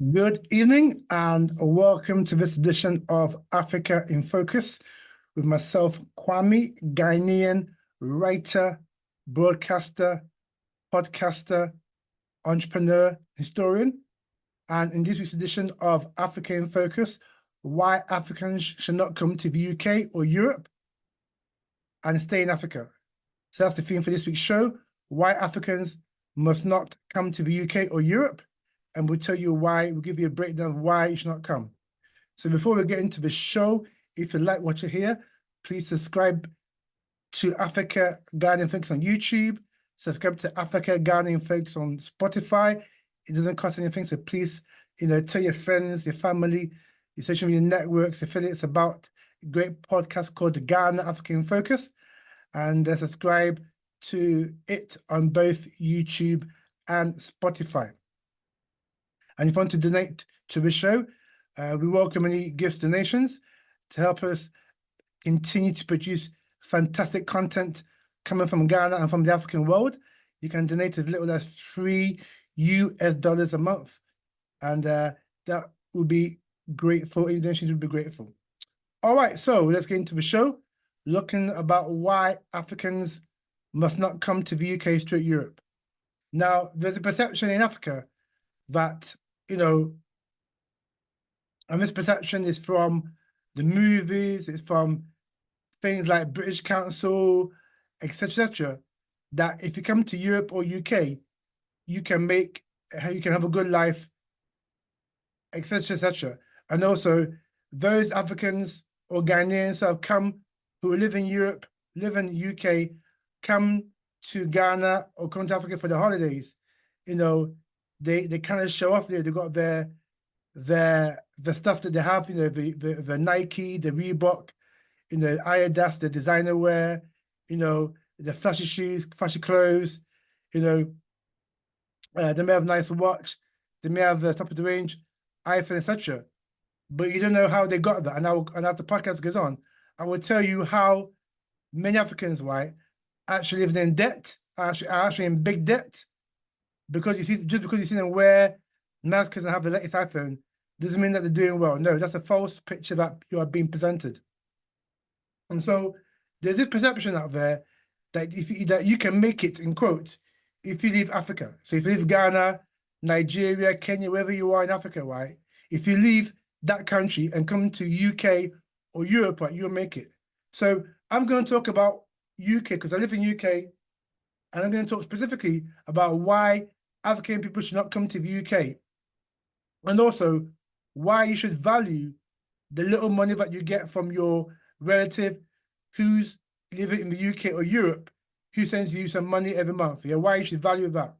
Good evening and welcome to this edition of Africa in Focus with myself, Kwame, Ghanaian writer, broadcaster, podcaster, entrepreneur, historian. And in this week's edition of Africa in Focus, why Africans should not come to the UK or Europe and stay in Africa. So that's the theme for this week's show, why Africans must not come to the UK or Europe. And we'll tell you why, we'll give you a breakdown of why you should not come. So before we get into the show, if you like what you hear, please subscribe to Africa Ghanaian Focus on YouTube, subscribe to Africa Ghanaian Focus on Spotify. It doesn't cost anything, so please, tell your friends, your family, your social media networks, affiliates about a great podcast called Ghana Africa in Focus, and subscribe to it on both YouTube and Spotify. And if you want to donate to the show, we welcome any gifts, donations to help us continue to produce fantastic content coming from Ghana and from the African world. You can donate as little as $3 a month. And that would be grateful. Any donations would be grateful. All right, so let's get into the show, looking about why Africans must not come to the UK straight Europe. Now, there's a perception in Africa that and this perception is from the movies, it's from things like British Council, etc., that if you come to Europe or UK, you can have a good life, etc., And also, those Africans or Ghanaians who have come, who live in Europe, live in the UK, come to Ghana or come to Africa for the holidays, they kind of show off there. They got the stuff that they have, the Nike, the Reebok, Adidas, the designer wear, the flashy shoes, flashy clothes, they may have a nice watch, they may have the top of the range iPhone, etc. But you don't know how they got that. And as the podcast goes on, I will tell you how many Africans, right, actually living in debt, are actually in big debt. Because just because you see them wear masks and have the latest iPhone doesn't mean that they're doing well. No, that's a false picture that you are being presented. And so there's this perception out there that that you can make it, in quotes, if you leave Africa. So if you leave Ghana, Nigeria, Kenya, wherever you are in Africa, right? If you leave that country and come to UK or Europe, right, you'll make it. So I'm going to talk about UK because I live in UK, and I'm going to talk specifically about why African people should not come to the UK, and also why you should value the little money that you get from your relative who's living in the UK or Europe, who sends you some money every month. Yeah, why you should value that.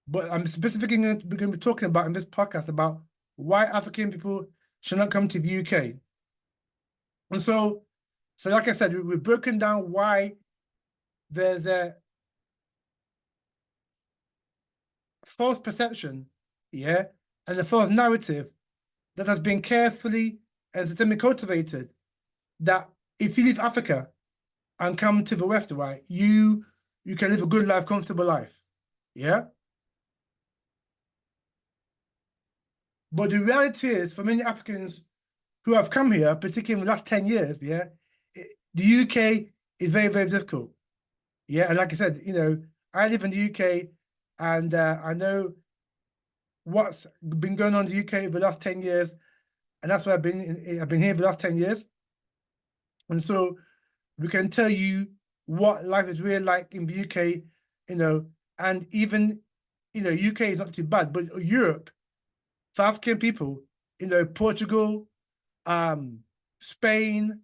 But I'm specifically going to be talking about in this podcast about why African people should not come to the UK. And so like I said, we've broken down why there's a false perception, and a false narrative that has been carefully and systemically cultivated that if you leave Africa and come to the West, right, you can live a good life, comfortable life, But the reality is, for many Africans who have come here, particularly in the last 10 years, the UK is very, very difficult, And like I said, I live in the UK, and I know what's been going on in the UK over the last 10 years, and that's why I've been here for the last 10 years. And so we can tell you what life is really like in the UK, and even, UK is not too bad, but Europe, for African people, Portugal, Spain,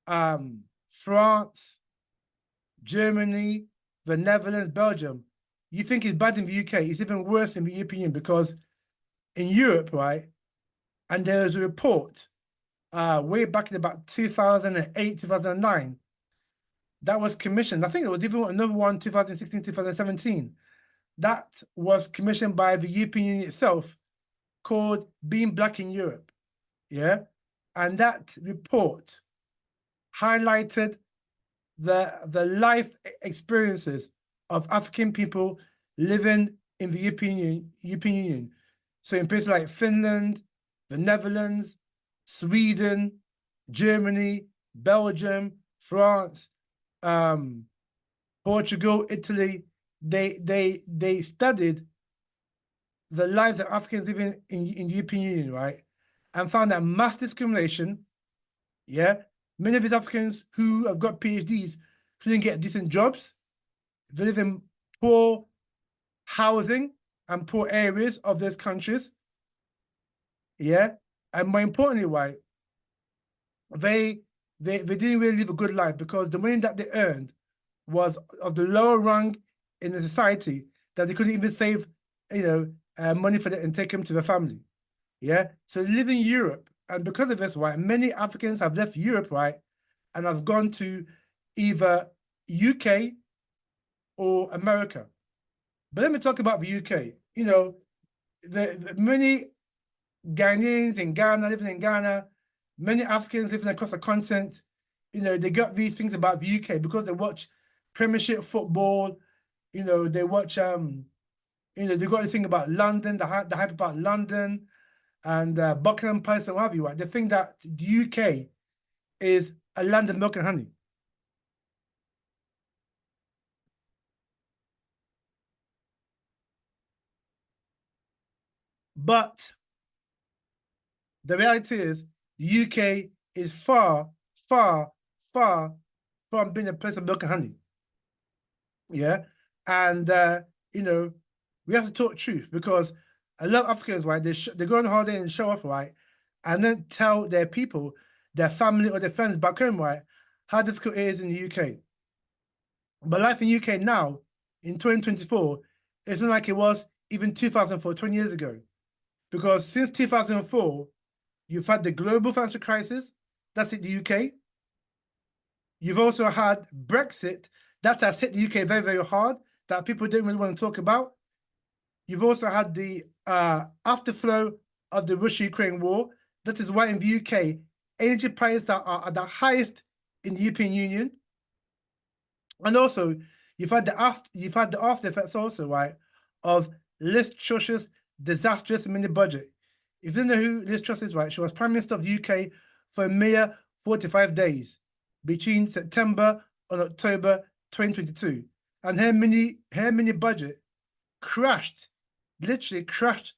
France, Germany, the Netherlands, Belgium, you think it's bad in the UK, it's even worse in the European Union, because in Europe, right, and there's a report way back in about 2008, 2009, that was commissioned. I think it was even another one, 2016, 2017, that was commissioned by the European Union itself, called Being Black in Europe, And that report highlighted the life experiences of African people living in the European Union, So in places like Finland, the Netherlands, Sweden, Germany, Belgium, France, Portugal, Italy, they studied the lives of Africans living in the European Union, right? And found that mass discrimination, yeah, many of these Africans who have got PhDs who didn't get decent jobs, they live in poor housing and poor areas of those countries, yeah. And more importantly, why they didn't really live a good life because the money that they earned was of the lower rung in the society that they couldn't even save, money for it and take them to their family. Yeah. So they live in Europe. And because of this, right, many Africans have left Europe, right, and have gone to either UK or America. But let me talk about the UK. The many Ghanaians in Ghana, living in Ghana, many Africans living across the continent, they got these things about the UK because they watch Premiership football, they watch they got this thing about London, the hype about London and Buckingham Palace and what have you, right? They think that the UK is a land of milk and honey. But the reality is the UK is far, far, far from being a place of milk and honey. Yeah. And we have to talk truth because a lot of Africans, right, they go on holiday and show off, right, and then tell their people, their family or their friends back home, right, how difficult it is in the UK. But life in the UK now, in 2024, isn't like it was even 2004, 20 years ago. Because since 2004, you've had the global financial crisis, that's hit the UK. You've also had Brexit, that has hit the UK very, very hard, that people don't really want to talk about. You've also had the afterflow of the Russia-Ukraine war. That is why in the UK, energy prices are at the highest in the European Union. And also, you've had the after effects also, right, of Liz Truss's disastrous mini budget. If you don't know who Liz Truss is, right, she was Prime Minister of the UK for a mere 45 days between September and October 2022. And her mini budget crashed, literally crashed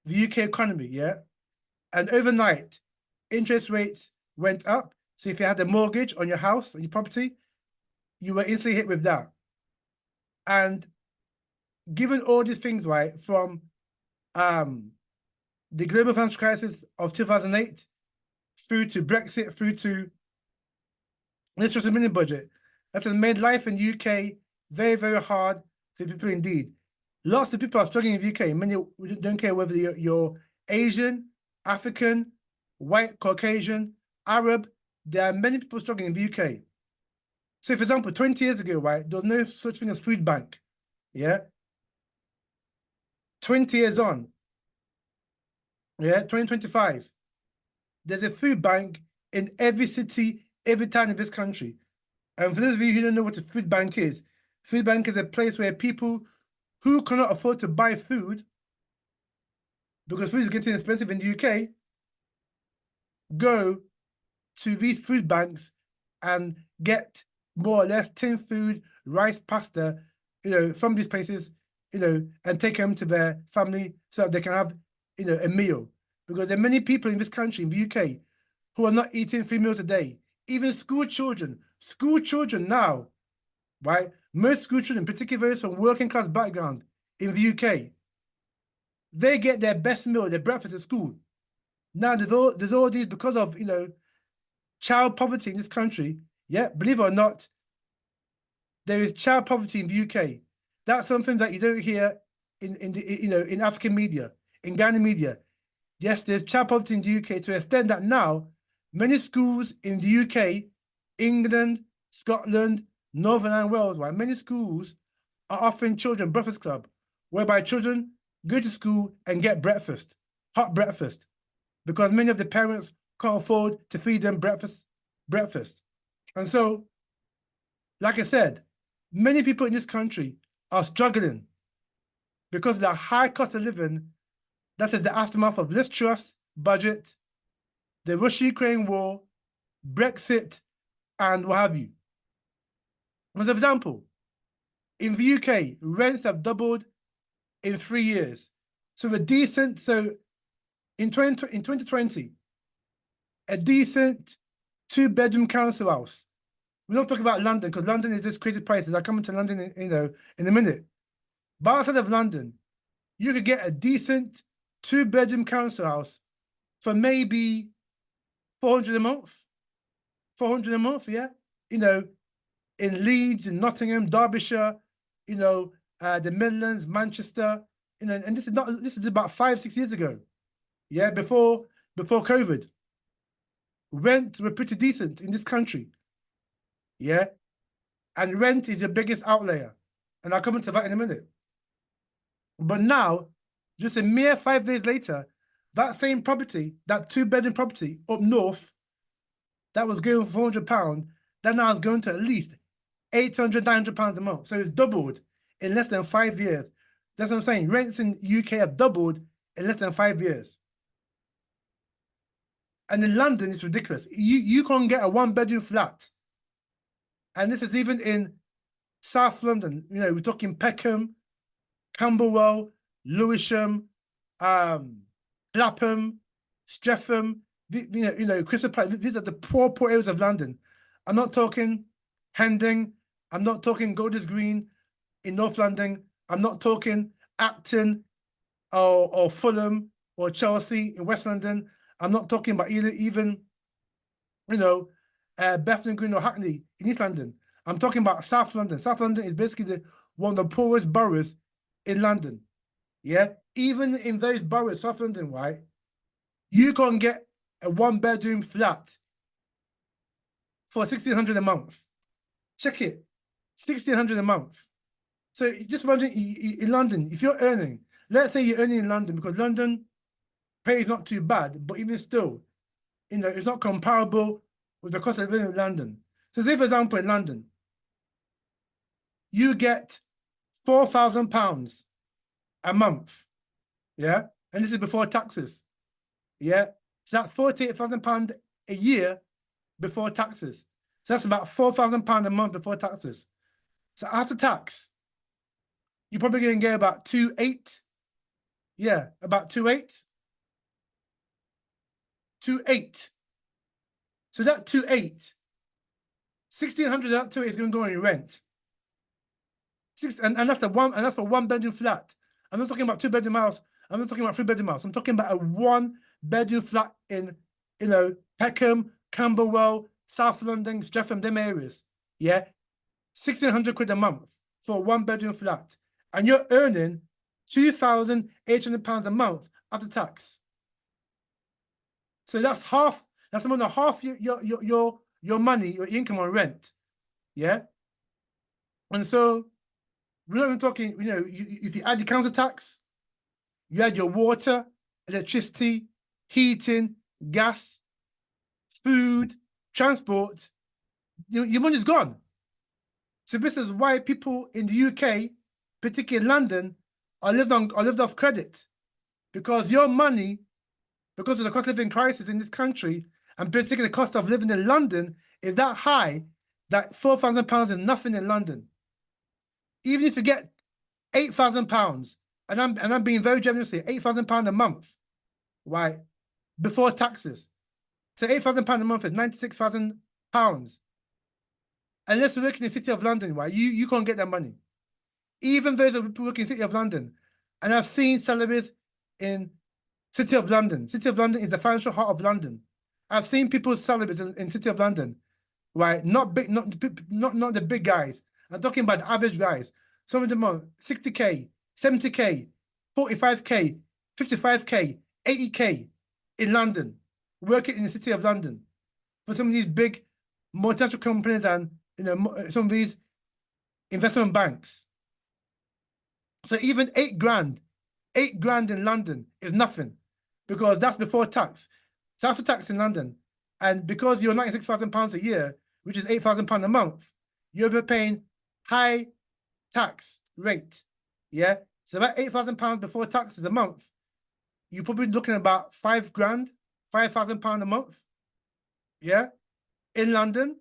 the UK economy, yeah? And overnight, interest rates went up. So if you had a mortgage on your house, on your property, you were instantly hit with that. And given all these things, right, from the global financial crisis of 2008 through to Brexit, through to this just a mini budget, that has made life in the UK very, very hard for people indeed. Lots of people are struggling in the UK. Many don't care whether you're Asian, African, white, Caucasian, Arab. There are many people struggling in the UK. So, for example, 20 years ago, right, there was no such thing as food bank. Yeah. 20 years on, yeah, 2025, there's a food bank in every city, every town in this country. And for those of you who don't know what a food bank is a place where people who cannot afford to buy food, because food is getting expensive in the UK, go to these food banks and get more or less tin food, rice, pasta, from these places, and take them to their family so that they can have, a meal. Because there are many people in this country, in the UK, who are not eating 3 meals a day. Even school children now, right? Most school children, particularly those from working class background in the UK, they get their best meal, their breakfast at school. Now there's all these because of child poverty in this country. Yeah, believe it or not, there is child poverty in the UK. That's something that you don't hear in African media, in Ghanaian media. Yes, there's child poverty in the UK to the extent that now many schools in the UK, England, Scotland, Northern Ireland, Wales, right? Many schools are offering children breakfast club, whereby children go to school and get breakfast, hot breakfast, because many of the parents can't afford to feed them breakfast. And so, like I said, many people in this country are struggling because of the high cost of living That is the aftermath of Liz Truss budget, the Russia-Ukraine war, Brexit, and what have you. As an example, in the UK, rents have doubled in 3 years. So in 2020, a decent 2-bedroom council house. We're not talking about London, because London is just crazy prices. I'll come into London, in a minute. But outside of London, you could get a decent 2-bedroom council house for maybe 400 a month. 400 a month, yeah. In Leeds, in Nottingham, Derbyshire, the Midlands, Manchester, and this is about 5-6 years ago. Yeah, before COVID. Rent were pretty decent in this country. Yeah. And rent is your biggest outlayer. And I'll come into that in a minute. But now, just a mere 5 days later, that same property, that 2-bedroom property up north, that was going for £400, that now is going to at least £800, £900 a month. So it's doubled in less than 5 years. That's what I'm saying. Rents in UK have doubled in less than 5 years. And in London, it's ridiculous. You can't get a 1-bedroom flat. And this is even in South London. We're talking Peckham, Camberwell, Lewisham, Clapham, Streatham, Crystal Palace. These are the poor areas of London. I'm not talking Hendon. I'm not talking Golders Green in North London. I'm not talking Acton or Fulham or Chelsea in West London. I'm not talking about even Bethnal Green or Hackney in East London. I'm talking about South London. South London is basically one of the poorest boroughs in London. Yeah, even in those boroughs, South London, right? You can get a 1-bedroom flat for 1,600 a month. Check it, 1,600 a month. So just imagine in London, if you're earning, let's say you're earning in London, because London pay is not too bad, but even still, it's not comparable with the cost of living in London. So say, for example, in London, you get £4,000 a month, yeah? And this is before taxes, yeah? So that's £48,000 a year before taxes. So that's about £4,000 a month before taxes. So after tax, you're probably going to get about 2.8. Yeah, about 2.8. 2.8. So that 2.8, 1,600 of that 2.8 is going to go on your rent. And that's for 1-bedroom flat. I'm not talking about 2-bedroom house. I'm not talking about 3-bedroom house. I'm talking about a 1-bedroom flat in, Peckham, Camberwell, South London, Streatham, them areas. Yeah, 1,600 quid a month for a 1-bedroom flat, and you're earning £2,800 a month after tax. So that's half. That's more than half your money, your income on rent. Yeah, and so we're not even talking. If you add the council tax, you add your water, electricity, heating, gas, food, transport, your money's gone. So this is why people in the UK, particularly in London, are lived off credit, because your money, because of the cost of living crisis in this country, and particularly the cost of living in London, is that high that £4,000 is nothing in London. Even if you get £8,000, and I'm being very generous here, £8,000 a month, right, before taxes. So £8,000 a month is £96,000. Unless you're working in the City of London, right, you can't get that money. Even those who work in the City of London, and I've seen salaries in City of London. City of London is the financial heart of London. I've seen people's salaries in City of London, right? Not the big guys. I'm talking about the average guys. Some of them are 60K, 70K, 45K, 55K, 80K in London, working in the City of London for some of these big multinational companies and some of these investment banks. So even £8 grand in London is nothing, because that's before tax. So after tax in London, and because you're £96,000 a year, which is £8,000 a month, you're paying high tax rate. Yeah. So about £8,000 before taxes a month, you're probably looking at about £5 grand, £5,000 a month. Yeah, in London.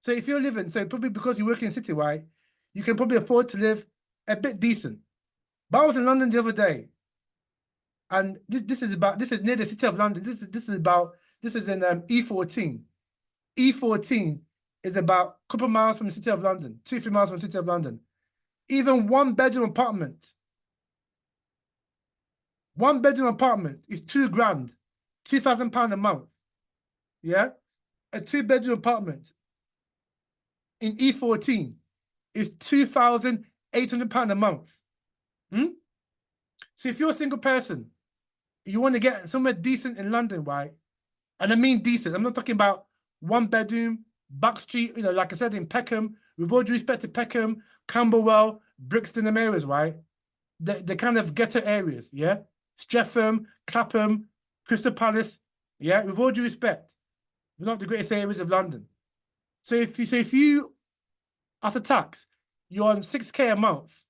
So if you're living, so probably because you work in City, right, you can probably afford to live a bit decent. But I was in London the other day, and this is near the City of London. This is in E14. E14 is about a couple of miles from the City of London, 2-3 miles from the City of London. Even one-bedroom apartment is £2 grand, £2,000 a month. Yeah, a 2-bedroom apartment in E14 is £2,800 a month. So if you're a single person, you want to get somewhere decent in London, right? And I mean decent. I'm not talking about 1-bedroom, back street, like I said, in Peckham, with all due respect to Peckham, Camberwell, Brixton, them areas, right? The kind of ghetto areas, yeah? Streatham, Clapham, Crystal Palace, yeah? With all due respect, they're not the greatest areas of London. So if you after tax, you're on 6K a month,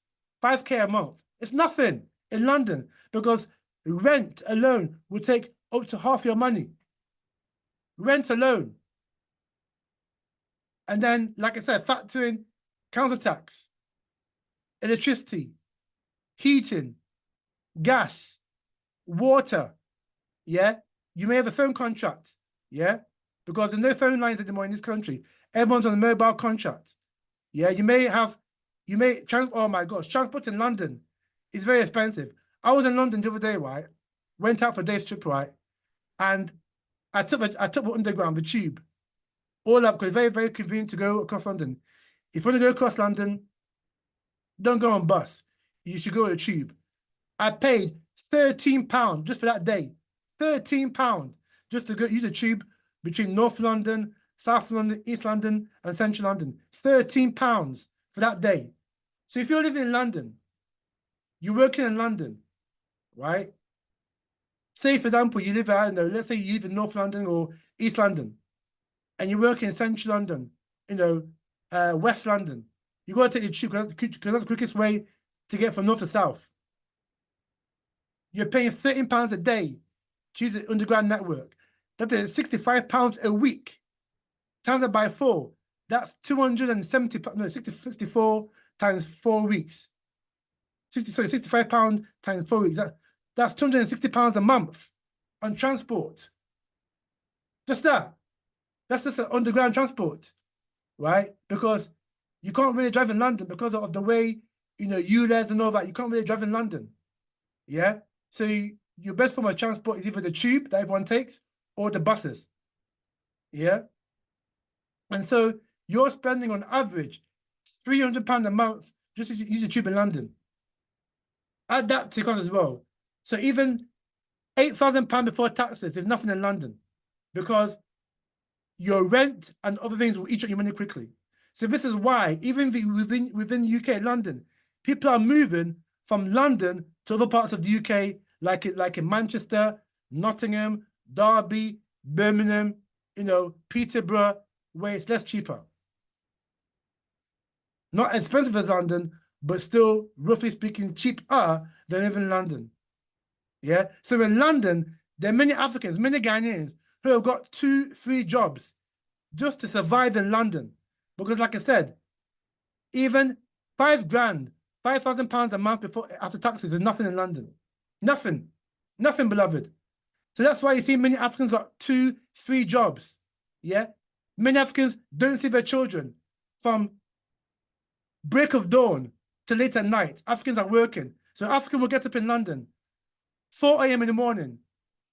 5K a month, it's nothing in London because rent alone will take up to half your money. Rent alone. And then, like I said, factor in council tax, electricity, heating, gas, water. Yeah, you may have a phone contract. Yeah, because there's no phone lines anymore in this country. Everyone's on a mobile contract. Yeah, oh my gosh, transport in London is very expensive. I was in London the other day, right? Went out for a day's trip, right? And I took the underground, the tube, all up because it's very, very convenient to go across London. If you want to go across London, don't go on bus. You should go on a tube. I paid £13 just for that day. £13 just to go use a tube between North London, South London, East London, and Central London. £13 for that day. So if you're living in London, you're working in London, right? Say, for example, you live, I don't know, let's say you live in North London or East London, and you work in Central London, West London. You got to take the tube because that's the quickest way to get from north to south. You're paying £13 a day to use the underground network. That is £65 a week. Times that by 4, that's 64 times 4 weeks. £65 times 4 weeks. That's £260 a month on transport. Just that. That's just an underground transport, right? Because you can't really drive in London because of the way, ULEZ and all that. You can't really drive in London. Yeah? So your best form of transport is either the tube that everyone takes or the buses. Yeah? And so you're spending on average £300 a month just to use the tube in London. Add that to cost as well. So even £8,000 before taxes is nothing in London because your rent and other things will eat up your money quickly. So this is why, even within UK, London, people are moving from London to other parts of the UK, like in Manchester, Nottingham, Derby, Birmingham, Peterborough, where it's less cheaper. Not expensive as London, but still, roughly speaking, cheaper than living in London. Yeah. So in London, there are many Africans, many Ghanaians who have got 2-3 jobs just to survive in London. Because like I said, even £5 grand, £5,000 a month after taxes is nothing in London. Nothing. Nothing, beloved. So that's why you see many Africans got 2-3 jobs. Yeah. Many Africans don't see their children from break of dawn to late at night. Africans are working. So African will get up in London, 4 a.m. in the morning,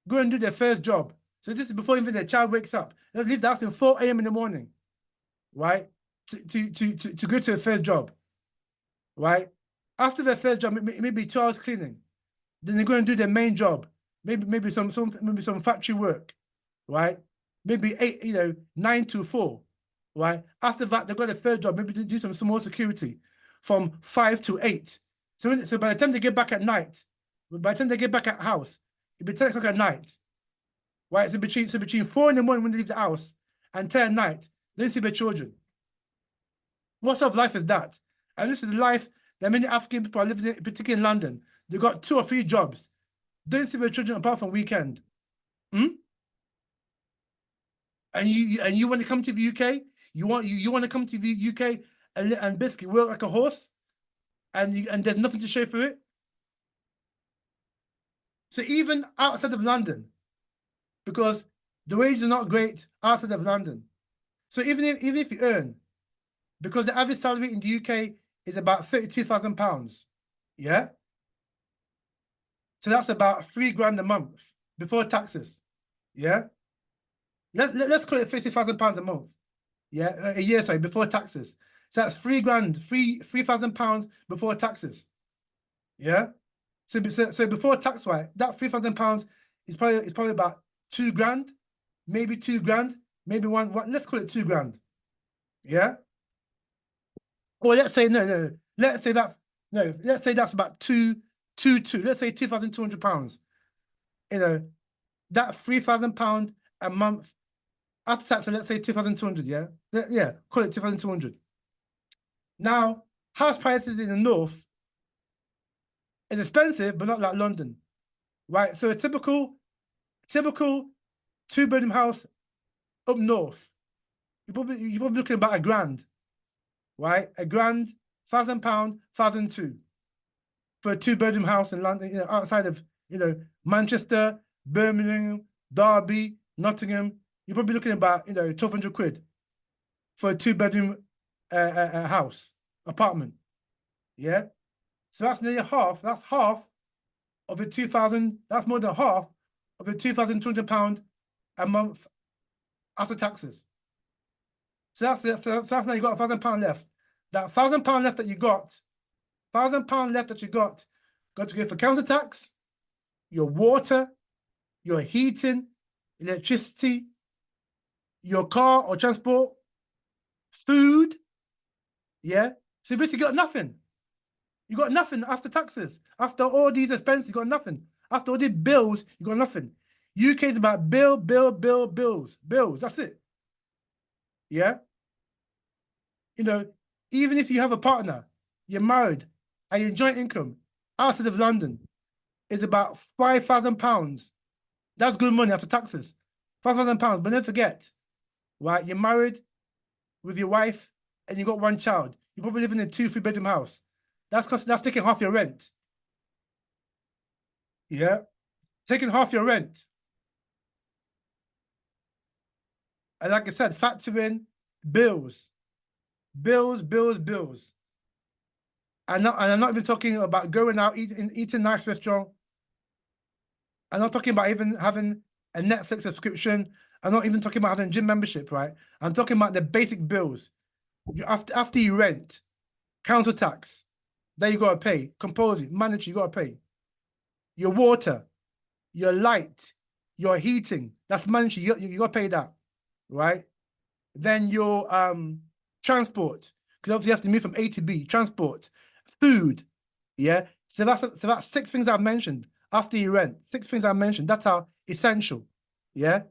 go and do their first job. So this is before even their child wakes up. They'll leave the house at 4 a.m. in the morning, right? To go to their first job, right? After their first job, maybe 2 hours cleaning. Then they're going to do their main job. Maybe some factory work, right? Maybe 9 to 4, right? After that, they've got a third job, maybe to do some small security from 5 to 8. So by the time they get back at night, by the time they get back at house, it'll be 10 o'clock at night, right? So between 4 in the morning when they leave the house and 10 at night, they see their children. What sort of life is that? And this is the life that many African people are living in, particularly in London. They've got 2 or 3 jobs don't see your children apart from weekend. Hmm? And you want to come to the UK? You want to come to the UK and basically work like a horse, and there's nothing to show for it. So even outside of London, because the wages are not great outside of London. So even if you earn, because the average salary in the UK is about £32,000, yeah. So that's about £3 grand a month before taxes, yeah. Let's call it £50,000 a month, yeah, a year, sorry, before taxes. So that's £3 grand, £3,000 before taxes, yeah. So before tax, right, that £3,000 is probably about £2 grand, maybe £2 grand, maybe one. Let's call it £2 grand, yeah. Or let's say no. Let's say that no. Let's say that's about two. Let's say £2,200. You know that £3,000 a month after tax. So let's say 2,200. Yeah, yeah. Call it 2,200. Now, house prices in the north is expensive, but not like London, right? So a typical 2-bedroom house up north, you're probably looking about £1 grand, right? £1 grand, £1,000, 1,200 for a 2-bedroom house in London, outside of Manchester, Birmingham, Derby, Nottingham. You're probably looking about 1,200 quid for a 2-bedroom house apartment. Yeah, so that's nearly half. That's half of the 2,000. That's more than half of the £2,200 a month after taxes. So that's now you got £1,000 left. That £1,000 left that you got, £1,000 left that you got to go for council tax, your water, your heating, electricity, your car or transport, food. Yeah. So basically you got nothing. You got nothing after taxes. After all these expenses, you got nothing. After all these bills, you got nothing. UK is about bills. That's it. Yeah. Even if you have a partner, you're married, and your joint income outside of London is about £5,000. That's good money after taxes. £5,000. But don't forget, right? You're married with your wife and you got one child. You're probably living in a 2-3-bedroom house. That's taking half your rent. Yeah. Taking half your rent. And like I said, factor in bills. Bills. And I'm not even talking about going out, eating nice restaurant. I'm not talking about even having a Netflix subscription. I'm not even talking about having a gym membership, right? I'm talking about the basic bills. After you rent, council tax, that you gotta pay, composing, management, you gotta pay. Your water, your light, your heating, that's management, you gotta pay that, right? Then your transport, because obviously you have to move from A to B, transport, food, yeah. So that's 6 things I've mentioned after you rent. 6 things I mentioned. That's how essential, yeah.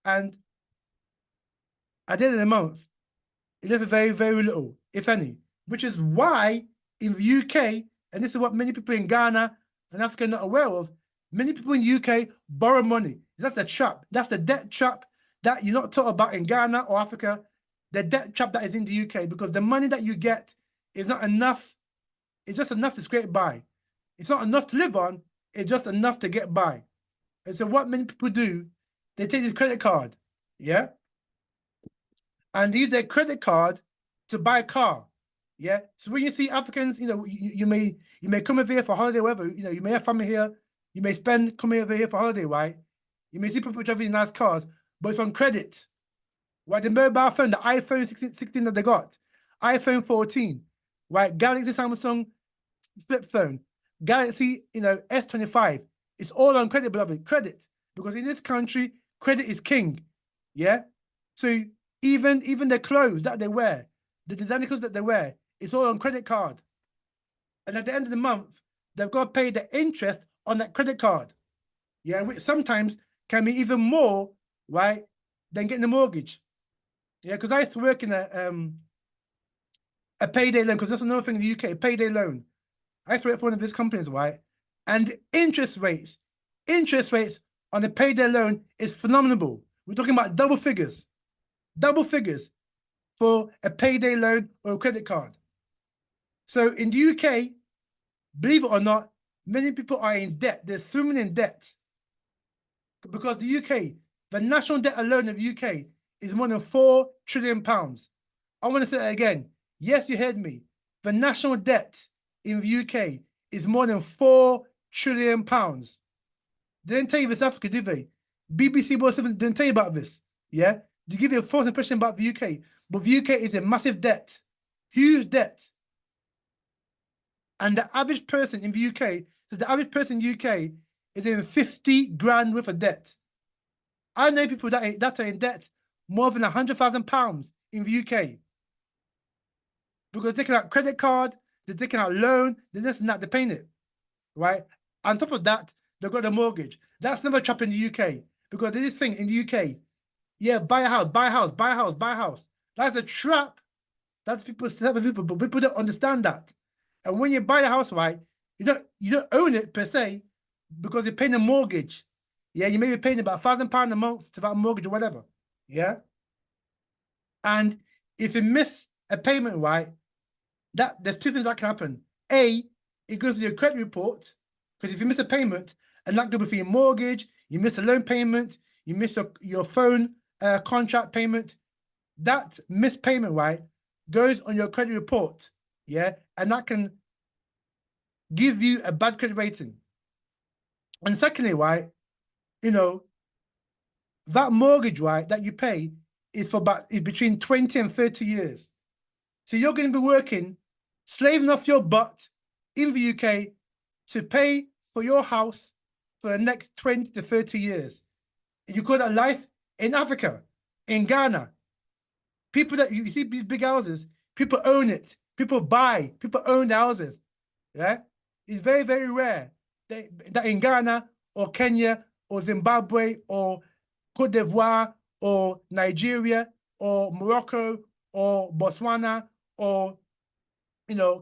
And at the end of the month, it lives very, very little, if any, which is why in the UK, and this is what many people in Ghana and Africa are not aware of, many people in the UK borrow money. That's a trap. That's the debt trap that you're not taught about in Ghana or Africa, the debt trap that is in the UK, because the money that you get is not enough. It's just enough to scrape by. It's not enough to live on. It's just enough to get by. And so what many people do, they take this credit card, yeah? And they use their credit card to buy a car. Yeah. So when you see Africans, you may come over here for holiday, whatever, you may have family here, you may come over here for holiday, right? You may see people driving nice cars, but it's on credit. Right? The mobile phone, the iPhone 16 that they got, iPhone 14, right? Galaxy Samsung flip phone, Galaxy, S25. It's all on credit, beloved. Credit. Because in this country, credit is king. Yeah. So even the clothes that they wear, the designer clothes that they wear, it's all on credit card. And at the end of the month, they've got to pay the interest on that credit card. Yeah, which sometimes can be even more, right, than getting a mortgage. Yeah, because I used to work in a payday loan, because that's another thing in the UK, a payday loan. I used to work for one of these companies, right? And the interest rates interest rates on a payday loan is phenomenal. We're talking about double figures for a payday loan or a credit card. So in the UK, believe it or not, many people are in debt. They're swimming in debt because the UK, the national debt alone of the UK is more than £4 trillion. I want to say that again. Yes, you heard me. The national debt in the UK is more than £4 trillion. They didn't tell you this Africa, did they? BBC World Service didn't tell you about this. Yeah? They give you a false impression about the UK. But the UK is a massive debt. Huge debt. And the average person in the UK, so the average person in the UK is in 50 grand worth of debt. I know people that are in debt more than £100,000 in the UK. Because they're taking out credit card, they're taking out loan, they're just not, they're paying it. Right? On top of that, they've got a mortgage. That's never a trap in the UK. Because there's this thing in the UK. Yeah, buy a house, buy a house, buy a house, buy a house. That's a trap. That's people, but people don't understand that. And when you buy a house, right, you don't own it per se because you're paying a mortgage. Yeah, you may be paying about £1,000 a month to that mortgage or whatever. Yeah. And if you miss a payment, right, there's two things that can happen. A, it goes to your credit report, because if you miss a payment, and that could be for your mortgage, you miss a loan payment, you miss your phone contract payment, that missed payment, right, goes on your credit report. Yeah, and that can give you a bad credit rating. And secondly, right, that mortgage, right, that you pay is between 20 and 30 years. So you're going to be working, slaving off your butt in the UK to pay for your house for the next 20 to 30 years. You call that life? In Africa, in Ghana, people that you see these big houses, people own it. People own the houses. Yeah, it's very, very rare that in Ghana or Kenya or Zimbabwe or Cote d'Ivoire or Nigeria or Morocco or Botswana or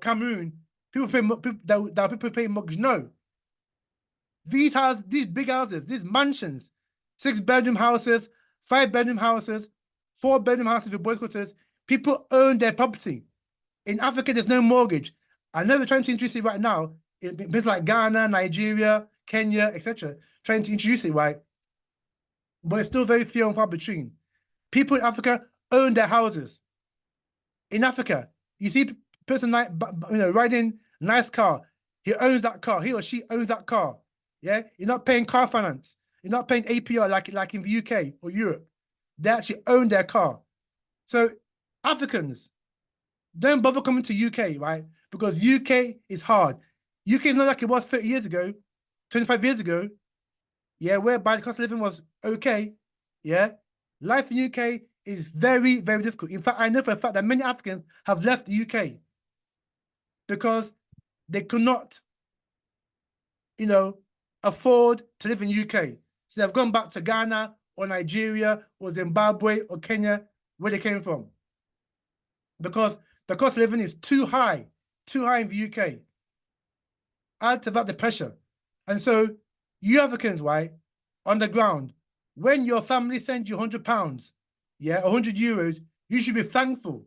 Cameroon, people pay mortgage. No, these big houses, these mansions, 6-bedroom houses, 5-bedroom houses, 4-bedroom houses with boys' quarters, people own their property. In Africa, there's no mortgage. I know they're trying to introduce it right now in places like Ghana, Nigeria, Kenya, etc., trying to introduce it, right? But it's still very few and far between. People in Africa own their houses. In Africa, you see a person riding a nice car. He owns that car. He or she owns that car. Yeah, you're not paying car finance. You're not paying APR like in the UK or Europe. They actually own their car. So Africans, don't bother coming to UK, right? Because UK is hard. UK is not like it was 30 years ago, 25 years ago. Yeah, whereby the cost of living was okay. Yeah. Life in UK is very, very difficult. In fact, I know for a fact that many Africans have left the UK because they could not, afford to live in UK. So they've gone back to Ghana or Nigeria or Zimbabwe or Kenya, where they came from. Because the cost of living is too high in the UK. Add to that the pressure. And so you Africans, right, on the ground, when your family sends you £100, yeah, 100 euros, you should be thankful,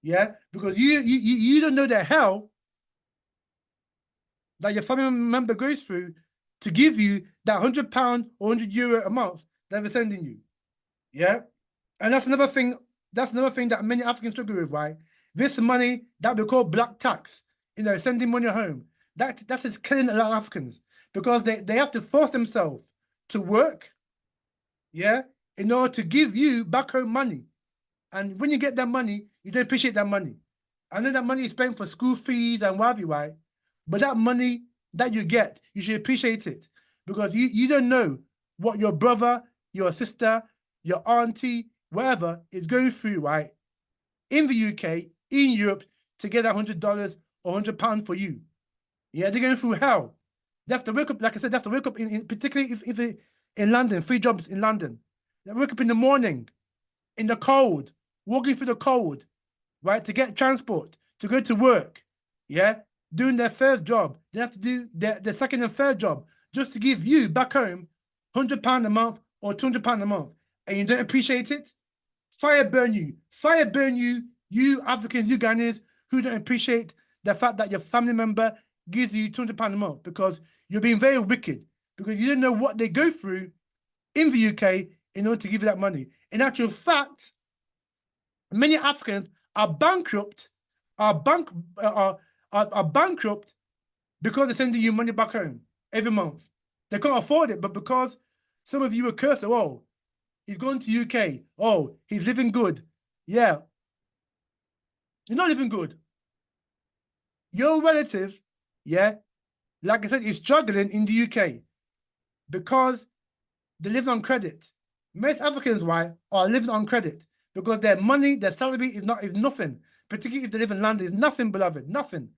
yeah, because you don't know the hell that your family member goes through to give you that £100 or €100 a month that they're sending you, yeah. And that's another thing that many Africans struggle with, right? This money that we call black tax, sending money home, that is killing a lot of Africans because they have to force themselves to work, yeah, in order to give you back home money. And when you get that money, you don't appreciate that money. I know that money is spent for school fees and what have you, right? But that money that you get, you should appreciate it because you don't know what your brother, your sister, your auntie, whatever is going through, right? In the UK, in Europe, to get that $100 or £100 for you. Yeah, they're going through hell. They have to wake up, like I said, they have to wake up, particularly if in London, 3 jobs in London. They wake up in the morning, in the cold, walking through the cold, right, to get transport, to go to work, yeah, doing their first job. They have to do their second and third job just to give you back home £100 a month or £200 a month, and you don't appreciate it, fire burn you, you Africans, you Ghanaians who don't appreciate the fact that your family member gives you £200 a month, because you're being very wicked, because you don't know what they go through in the UK in order to give you that money. In actual fact, many Africans are bankrupt, are bankrupt because they're sending you money back home every month. They can't afford it, but because some of you are cursed, oh, he's going to UK, oh, he's living good. Yeah, you're not living good. Your relative, yeah, like I said, is struggling in the UK because they live on credit. Most Africans, why, are living on credit because their money, their salary is nothing. Particularly if they live in London, is nothing, beloved, nothing.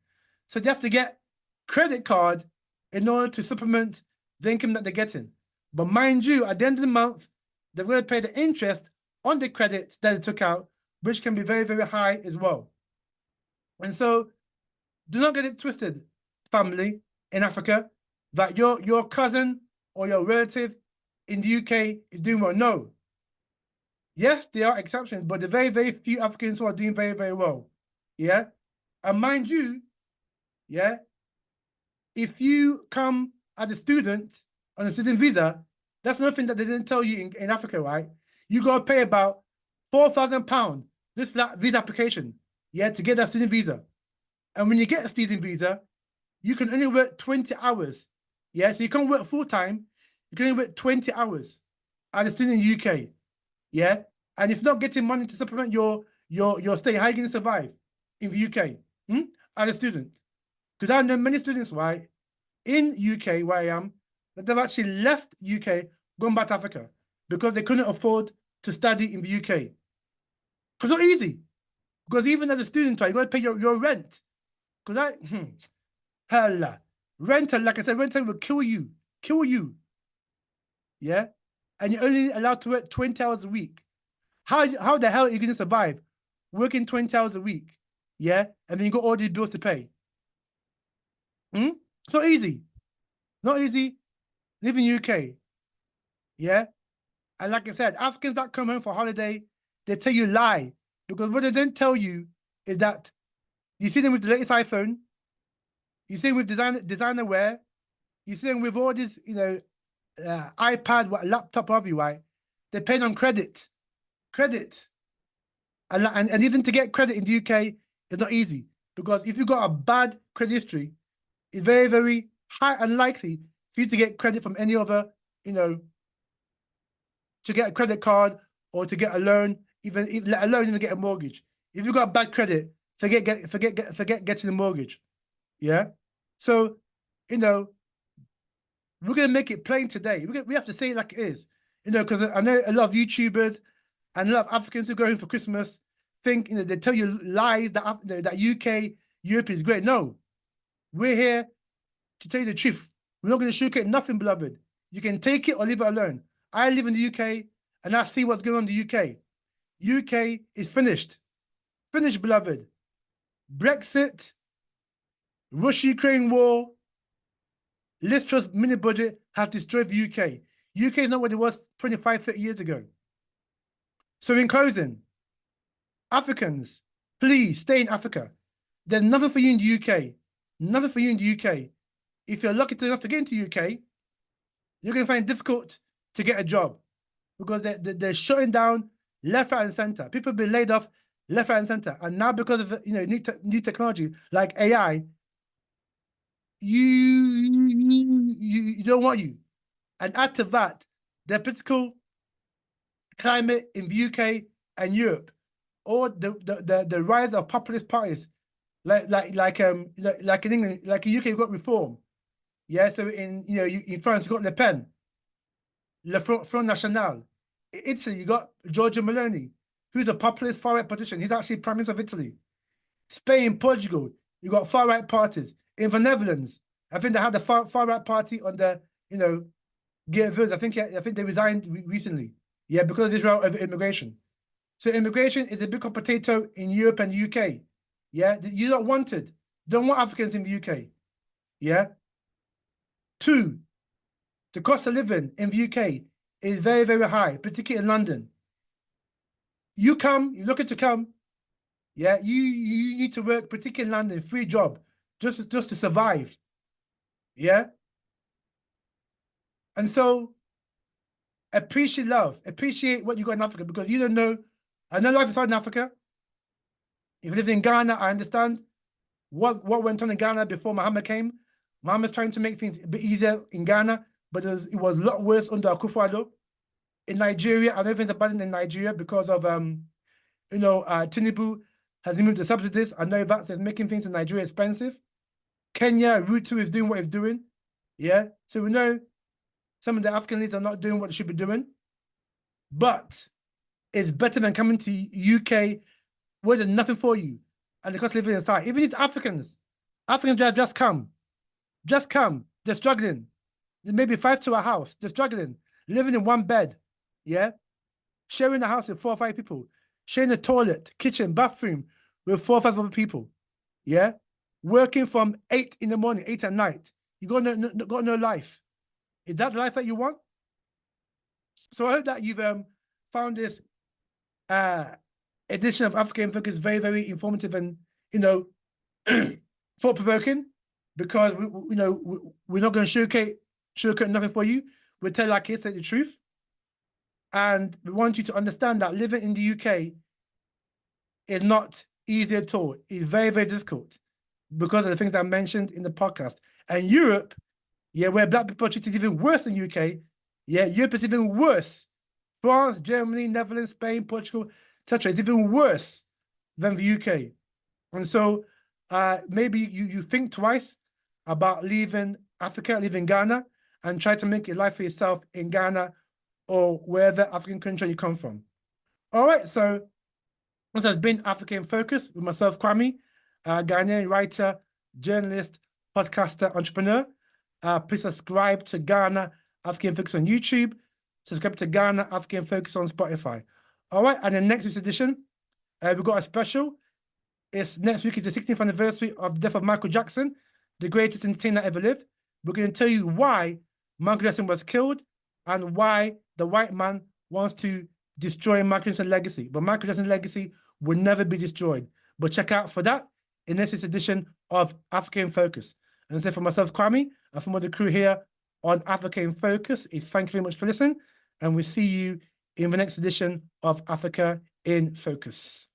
So they have to get credit card in order to supplement the income that they're getting. But mind you, at the end of the month, they're going to pay the interest on the credit that they took out, which can be very, very high as well. And so do not get it twisted, family in Africa, that your cousin or your relative in the UK is doing well. No. Yes, there are exceptions, but there are very, very few Africans who are doing very, very well. Yeah. And mind you, yeah, if you come as a student on a student visa, that's nothing that they didn't tell you in Africa, right? You got to pay about £4,000 this visa application, yeah, to get that student visa. And when you get a student visa, you can only work 20 hours. Yeah, so you can't work full time. You can only work 20 hours as a student in the UK. Yeah, and if not getting money to supplement your stay, how are you going to survive in the UK as a student? Because I know many students, right, in UK where I am, that they've actually left UK, gone back to Africa because they couldn't afford to study in the UK. Because it's not easy. Because even as a student, you got to pay your rent. Because hell, rental, like I said, rental will kill you. Yeah, and you're only allowed to work 20 hours a week. How the hell are you going to survive working 20 hours a week? Yeah, and then you got all these bills to pay. It's not easy. Not easy. Live in UK. Yeah, and like I said, Africans that come home for holiday, they tell you lie, because what they don't tell you is that you see them with the latest iPhone, you see them with designer wear, you see them with all this, iPad, laptop of you, right? They're paying on credit. And even to get credit in the UK is not easy, because if you've got a bad credit history, it's very, very high unlikely for you to get credit from any other, to get a credit card or to get a loan, even let alone even get a mortgage. If you've got bad credit, forget getting a mortgage. Yeah. So, we're gonna make it plain today. We have to say it like it is. Because I know a lot of YouTubers and a lot of Africans who go home for Christmas think, they tell you lies that UK, Europe is great. No, we're here to tell you the truth. We're not going to sugarcoat nothing, beloved. You can take it or leave it alone. I live in the UK and I see what's going on in the UK. UK is finished. Finished, beloved. Brexit, Russia-Ukraine war, Liz Truss mini budget have destroyed the UK. UK is not what it was 25, 30 years ago. So in closing, Africans, please stay in Africa. There's nothing for you in the UK. Nothing for you in the UK. If you're lucky enough to get into the UK, you're going to find it difficult to get a job, because they're shutting down left, right, and center. People have been laid off left, right, and center. And now because of new technology like AI, you don't want you. And add to that, the political climate in the UK and Europe, or the rise of populist parties, like in England, like in UK, you've got Reform. Yeah, so in France, you've got Le Pen, Le Front National. In Italy, you got Giorgia Meloni, who's a populist far-right politician. He's actually Prime Minister of Italy. Spain, Portugal, you got far-right parties. In the Netherlands, I think they had the far-right party on the, Geert. I think they resigned recently. Yeah, because of this route of immigration. So immigration is a big hot potato in Europe and the UK. Yeah, you're not wanted. Don't want Africans in the UK. Yeah. 2, The cost of living in the UK is very, very high, particularly in London. You're looking to come, yeah, you need to work, particularly in London, free job, just to survive. Yeah. And so appreciate what you got in Africa, because you don't know. I know life is hard in Africa. If you live in Ghana, I understand what went on in Ghana before Muhammad came. Muhammad's trying to make things a bit easier in Ghana, but it was a lot worse under Akufo-Addo. In Nigeria, I know things are bad in Nigeria because of Tinubu has removed the subsidies. I know that, so it's making things in Nigeria expensive. Kenya, Ruto is doing what he's doing. Yeah. So we know some of the African leaders are not doing what they should be doing. But it's better than coming to UK where there's nothing for you and the cost of living inside. Even if Africans have just come. They're struggling. Maybe 5 to a house. They're struggling. Living in one bed. Yeah. Sharing a house with 4 or 5 people. Sharing a toilet, kitchen, bathroom with 4 or 5 other people. Yeah. Working from 8 in the morning, 8 at night. You got no life. Is that the life that you want? So I hope that you've found this edition of Africa in Focus very, very informative and, thought-provoking, because we're not going to sugarcoat nothing for you. We'll tell our kids the truth. And we want you to understand that living in the UK is not easy at all. It's very, very difficult because of the things I mentioned in the podcast. And Europe, yeah, where Black people are treated even worse than UK, yeah, Europe is even worse. France, Germany, Netherlands, Spain, Portugal, etc. It's even worse than the UK. And so maybe you think twice about leaving Africa, leaving Ghana, and try to make a life for yourself in Ghana or wherever African country you come from. All right, so this has been Africa in Focus with myself, Kwame, Ghanaian writer, journalist, podcaster, entrepreneur. Please subscribe to Ghana Africa in Focus on YouTube. Subscribe to Ghana Africa in Focus on Spotify. All right, and in next week's edition, we've got a special. Next week is the 16th anniversary of the death of Michael Jackson, the greatest entertainer ever lived. We're going to tell you why Michael Jackson was killed and why the white man wants to destroy Michael Jackson's legacy. But Michael Jackson's legacy will never be destroyed. But check out for that in this edition of Africa in Focus. And so for myself, Kwame, and from all the crew here on Africa in Focus, thank you very much for listening. And we'll see you in the next edition of Africa in Focus.